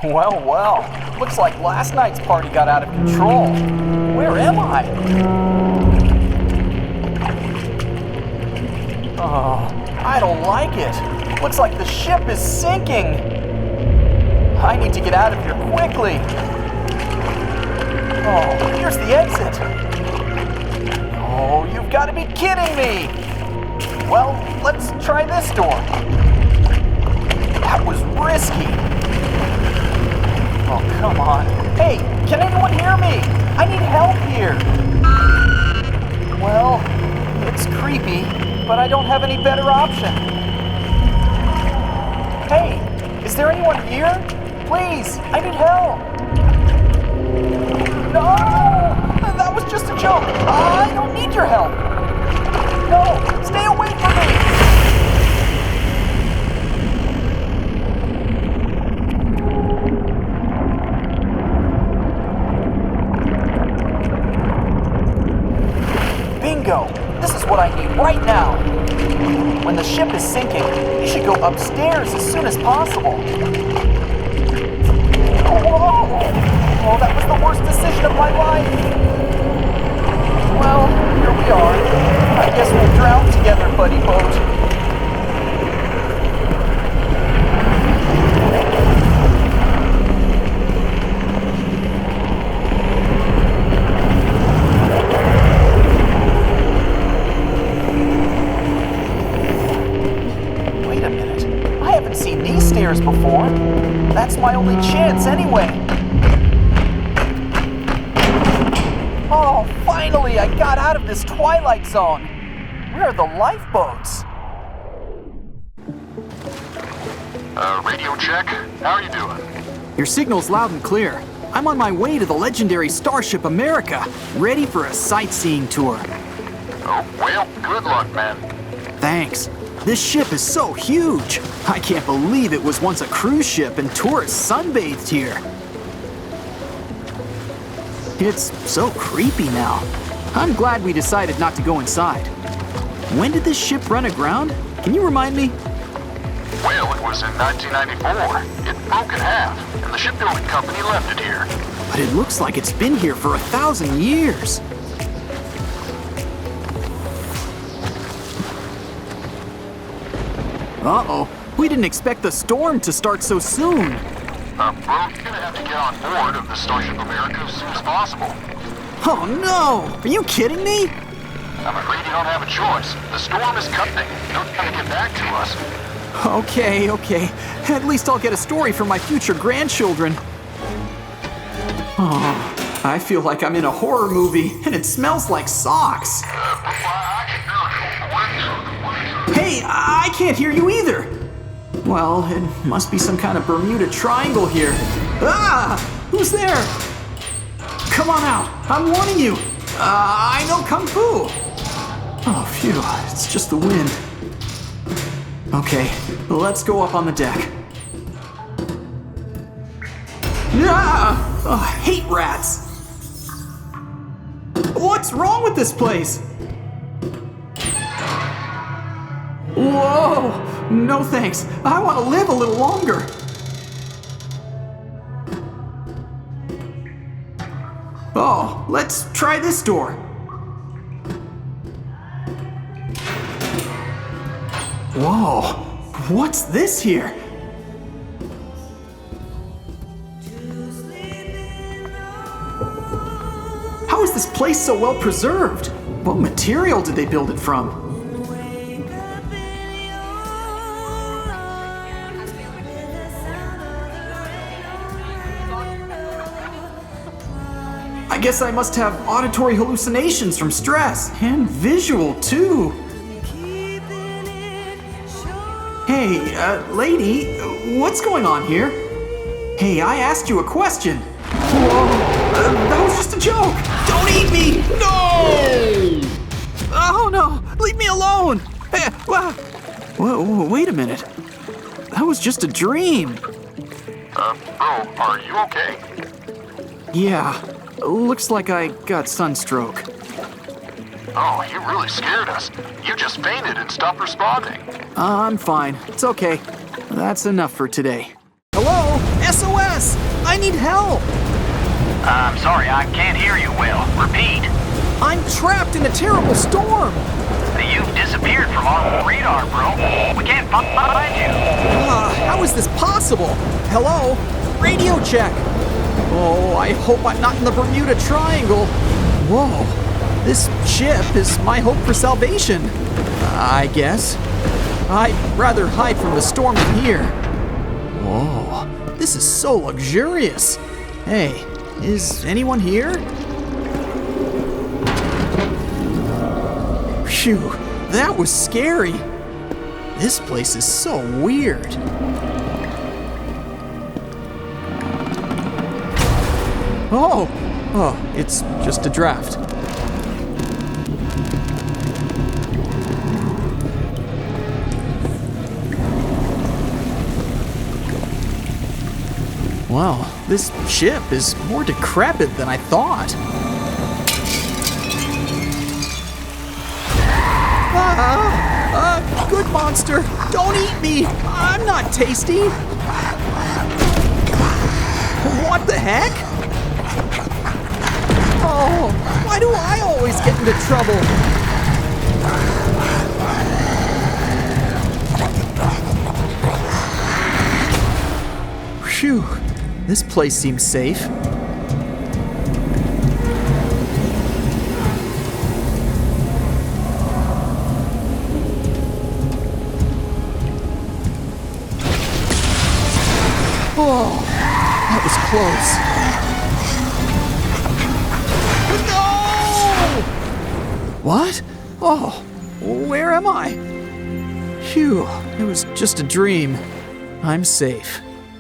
Well, well. Looks like last night's party got out of control. Where am I? Oh, I don't like it. Looks like the ship is sinking. I need to get out of here quickly. Oh, here's the exit. Oh, you've got to be kidding me. Well, let's try this door. That was risky. Oh, come on. Hey, can anyone hear me? I need help here. Well, it's creepy, but I don't have any better option. Hey, is there anyone here? Please, I need help. No, that was just a joke. I don't need your help. No, stay away from me. Bingo! This is what I need right now. When the ship is sinking, you should go upstairs as soon as possible. Whoa! Oh, that was the worst decision of my life. Well, here we are. I guess we'll drown together, buddy boat. Before. That's my only chance anyway. Oh, finally I got out of this twilight zone. Where are the lifeboats? Radio check. How are you doing? Your signal's loud and clear. I'm on my way to the legendary Starship America, ready for a sightseeing tour. Oh, well, good luck, man. Thanks. This ship is so huge. I can't believe it was once a cruise ship and tourists sunbathed here. It's so creepy now. I'm glad we decided not to go inside. When did this ship run aground? Can you remind me? Well, it was in 1994. It broke in half, and the shipbuilding company left it here. But it looks like it's been here for 1,000 years. Uh-oh, we didn't expect the storm to start so soon. Well, you're gonna have to get on board of the Starship America as soon as possible. Oh no! Are you kidding me? I'm afraid you don't have a choice. The storm is coming. No time to get back to us. Okay. At least I'll get a story for my future grandchildren. Oh, I feel like I'm in a horror movie, and it smells like socks. Hey, I can't hear you either. Well, it must be some kind of Bermuda Triangle here. Ah! Who's there? Come on out. I'm warning you. I know Kung Fu. Oh, phew. It's just the wind. Okay, let's go up on the deck. Ah! Oh, I hate rats. What's wrong with this place? Whoa! No thanks. I want to live a little longer. Oh, let's try this door. Whoa! What's this here? How is this place so well preserved? What material did they build it from? I guess I must have auditory hallucinations from stress, and visual too. Hey, lady, what's going on here? Hey, I asked you a question. Whoa, that was just a joke. Don't eat me, no! Oh no, leave me alone. Hey, whoa, wait a minute. That was just a dream. Bro, are you okay? Yeah. Looks like I got sunstroke. Oh, you really scared us. You just fainted and stopped responding. I'm fine. It's okay. That's enough for today. Hello? SOS! need help. I'm sorry, I can't hear you well. Repeat. I'm trapped in a terrible storm. You've disappeared from our radar, bro. We can't find you. How is this possible? Hello? Radio check. Oh, I hope I'm not in the Bermuda Triangle. Whoa, this ship is my hope for salvation. I guess. I'd rather hide from the storm than here. Whoa, this is so luxurious. Hey, is anyone here? Phew, that was scary. This place is so weird. Oh, it's just a draft. Wow, this ship is more decrepit than I thought. Good monster, don't eat me. I'm not tasty. What the heck? Oh, why do I always get into trouble? Phew, this place seems safe. Oh, that was close. No! What? Oh, where am I? Phew, it was just a dream. I'm safe.